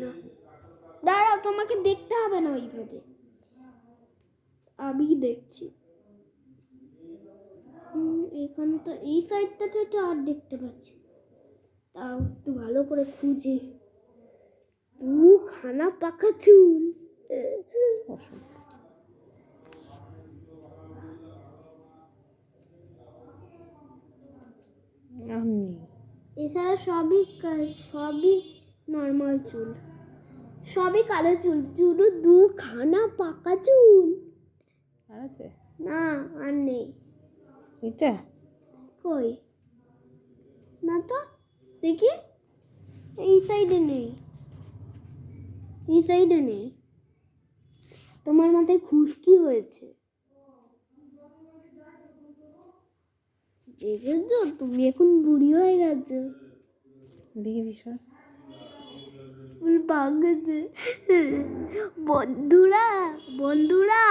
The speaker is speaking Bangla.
না, দাঁড়াও, তোমাকে দেখতে হবে না ওইভাবে, আমি দেখছি। এখানে তো এই সাইডটাতে তো আর দেখতে পাচ্ছি, তাও একটু ভালো করে খুঁজে। খানা পাকা চুল, এছাড়া সবই নর্মাল চুল, সবই কালো চুল, শুধু দুখানা পাকা চুল আছে না, আর নেই। এটা কই না তো, দেখি, এই সাইডে নেই, এই সাইডে নেই। তোমার মাথায় খুশকি হয়েছে, দেখেছো? তুমি এখন বুড়ি হয়ে গেছো, দেখি দিশা চুল পাক গেছে। বন্ধুরা,